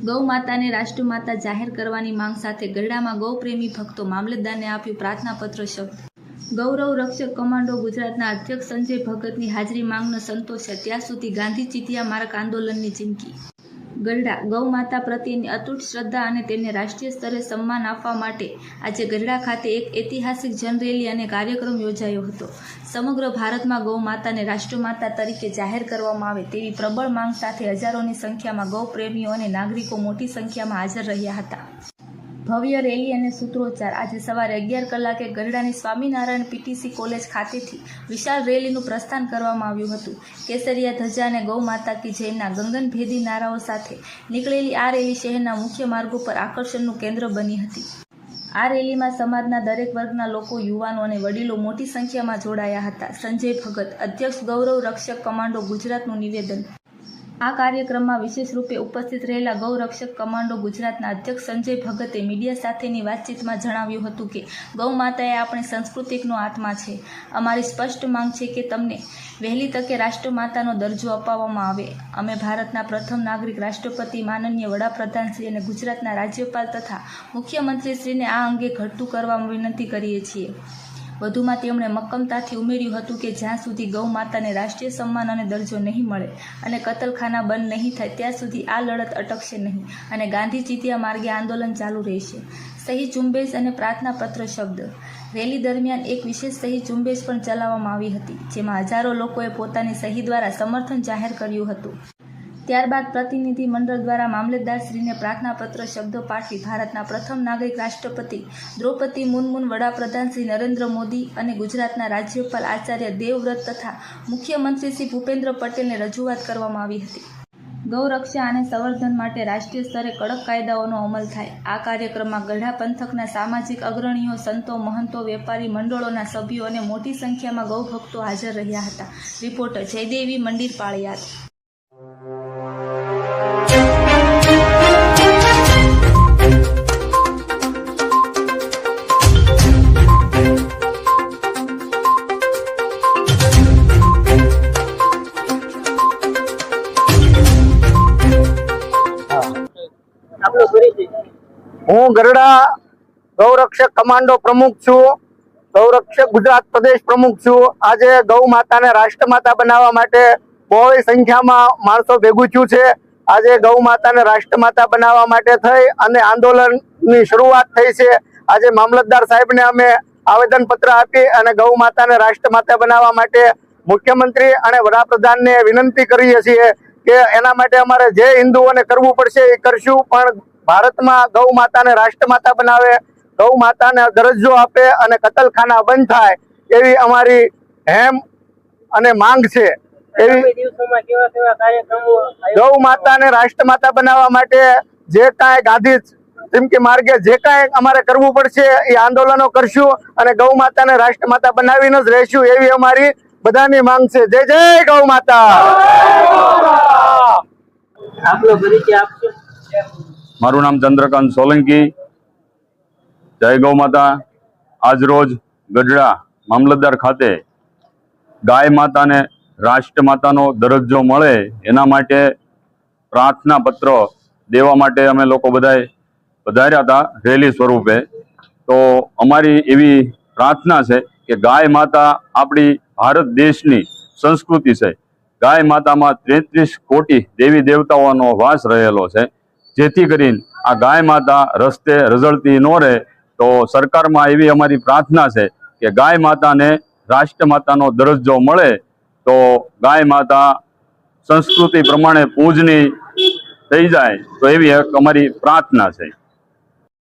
ગૌ માતાને રાષ્ટ્રમાતા જાહેર કરવાની માંગ સાથે ગરડામાં ગૌપ્રેમી ભક્તો મામલતદારને આપ્યું પ્રાર્થનાપત્ર શબ્દ। ગૌરવ રક્ષક કમાન્ડો ગુજરાતના અધ્યક્ષ સંજય ભગતની હાજરી માંગનો સંતોષ છે ત્યાં સુધી ગાંધી ચિતિયા માર્ગ આંદોલનની ચીમકી। ગરડા ગૌ માતા પ્રત્યેની અતૂટ શ્રદ્ધા અને તેમને રાષ્ટ્રીય સ્તરે સન્માન આપવા માટે આજે ગરડા ખાતે એક ઐતિહાસિક જનરેલી અને કાર્યક્રમ યોજાયો હતો। સમગ્ર ભારતમાં ગૌ માતાને રાષ્ટ્રમાતા તરીકે જાહેર કરવામાં આવે તેવી પ્રબળ માંગ સાથે હજારોની સંખ્યામાં ગૌ પ્રેમીઓ અને નાગરિકો મોટી સંખ્યામાં હાજર રહ્યા હતા। ભવ્ય રેલી અને સૂત્રોચ્ચાર। આજે સવારે 11 કલાકે ગરડાની સ્વામિનારાયણ પીટીસી કોલેજ ખાતેથી વિશાળ રેલીનું પ્રસ્થાન કરવામાં આવ્યું હતું। કેસરિયા ધજા અને ગૌ માતા કી જયના ગગનભેદી નારાઓ સાથે નીકળેલી આ રેલી શહેરના મુખ્ય માર્ગો પર આકર્ષણનું કેન્દ્ર બની હતી। આ રેલીમાં સમાજના દરેક વર્ગના લોકો, યુવાનો અને વડીલો મોટી સંખ્યામાં જોડાયા હતા। સંજય ભગત, અધ્યક્ષ, ગૌરવ રક્ષક કમાન્ડો ગુજરાતનું નિવેદન। આ કાર્યક્રમમાં વિશેષ રૂપે ઉપસ્થિત રહેલા ગૌ રક્ષક કમાન્ડો ગુજરાતના અધ્યક્ષ સંજય ભગતે મીડિયા સાથેની વાતચીતમાં જણાવ્યું હતું કે ગૌ માતા એ આપણી સંસ્કૃતિનો આત્મા છે। અમારી સ્પષ્ટ માંગ છે કે તમને વહેલી તકે રાષ્ટ્રમાતાનો દરજ્જો અપાવવામાં આવે। અમે ભારતના પ્રથમ નાગરિક રાષ્ટ્રપતિ માનનીય વડાપ્રધાનશ્રી અને ગુજરાતના રાજ્યપાલ તથા મુખ્યમંત્રીશ્રીને આ અંગે ઘટતું કરવા વિનંતી કરીએ છીએ। વધુમાં તેમણે મક્કમતાથી ઉમેર્યું હતું કે જ્યાં સુધી ગૌ માતાને રાષ્ટ્રીય સન્માન અને દરજ્જો નહીં મળે અને કતલખાના બંધ નહીં થાય ત્યાં સુધી આ લડત અટકશે નહીં અને ગાંધી ચિતિયા માર્ગે આંદોલન ચાલુ રહેશે। સહી ઝુંબેશ અને પ્રાર્થનાપત્ર શબ્દ। રેલી દરમિયાન એક વિશેષ સહી ઝુંબેશ પણ ચલાવવામાં આવી હતી જેમાં હજારો લોકોએ પોતાની સહી દ્વારા સમર્થન જાહેર કર્યું હતું। ત્યારબાદ પ્રતિનિધિ મંડળ દ્વારા મામલતદારશ્રીને પ્રાર્થનાપત્ર શબ્દો પાઠવી ભારતના પ્રથમ નાગરિક રાષ્ટ્રપતિ દ્રૌપદી મુર્મુ, વડાપ્રધાન શ્રી નરેન્દ્ર મોદી અને ગુજરાતના રાજ્યપાલ આચાર્ય દેવવ્રત તથા મુખ્યમંત્રી શ્રી ભૂપેન્દ્ર પટેલને રજૂઆત કરવામાં આવી હતી। ગૌરક્ષા અને સંવર્ધન માટે રાષ્ટ્રીય સ્તરે કડક કાયદાઓનો અમલ થાય। આ કાર્યક્રમમાં ગઢડા પંથકના સામાજિક અગ્રણીઓ, સંતો, મહંતો, વેપારી મંડળોના સભ્યો અને મોટી સંખ્યામાં ગૌભક્તો હાજર રહ્યા હતા। રિપોર્ટર જયદેવી, મંદિર, પાળિયાદ। હું ગરડા ગૌરક્ષક કમાન્ડો પ્રમુખ છું, ગૌરક્ષક ગુજરાત પ્રદેશ પ્રમુખ છું। આજે ગૌ માતાને રાષ્ટ્રમાતા બનાવવા માટે બહોળી સંખ્યામાં માણસો ભેગું થયું છે। આજે ગૌ માતાને રાષ્ટ્રમાતા બનાવવા માટે થઈ અને આંદોલનની શરૂઆત થઈ છે। આજે મામલતદાર સાહેબને અમે આવેદનપત્ર આપી અને ગૌ માતાને રાષ્ટ્રમાતા બનાવવા માટે મુખ્યમંત્રી અને વડાપ્રધાનને વિનંતી કરીએ છીએ કે એના માટે અમારે જે હિન્દુઓને કરવું પડશે એ કરશું, પણ ભારતમાં ગૌ માતાને રાષ્ટ્રમાતા બનાવે, ગૌ માતાને દરજ્જો આપે અને કતલખાના બંધ થાય એવી અમારી હેમ અને માંગ છે। એવી ગૌ માતાને રાષ્ટ્રમાતા બનાવવા માટે જે કાંઈ ગાંધી ચીમકી માર્ગે જે કાંઈ અમારે કરવું પડશે એ આંદોલનો કરશું અને ગૌ માતાને રાષ્ટ્રમાતા બનાવીને જ રહેશું એવી અમારી બધાની માંગ છે। જય જય ગૌ માતા। મારું નામ ચંદ્રકાંત સોલંકી, જય ગૌ માતા। આજ રોજ ગઢડા મામલતદાર ખાતે ગાય માતાને રાષ્ટ્રમાતાનો દરજ્જો મળે એના માટે પ્રાર્થના પત્ર દેવા માટે અમે લોકો બધાએ પધાર્યા હતા રેલી સ્વરૂપે। તો અમારી એવી પ્રાર્થના છે કે ગાય માતા આપણી ભારત દેશની સંસ્કૃતિ છે। ગાય માતામાં 33 કોટી દેવી દેવતાઓનો વાસ રહેલો છે, જેથી કરીને આ ગાય માતા રસ્તે રઝળતી ન રહે। તો સરકારમાં એવી અમારી પ્રાર્થના છે કે ગાય માતાને રાષ્ટ્રમાતાનો દરજ્જો મળે તો ગાય માતા સંસ્કૃતિ પ્રમાણે પૂજની થઈ જાય, તો એવી એક અમારી પ્રાર્થના છે।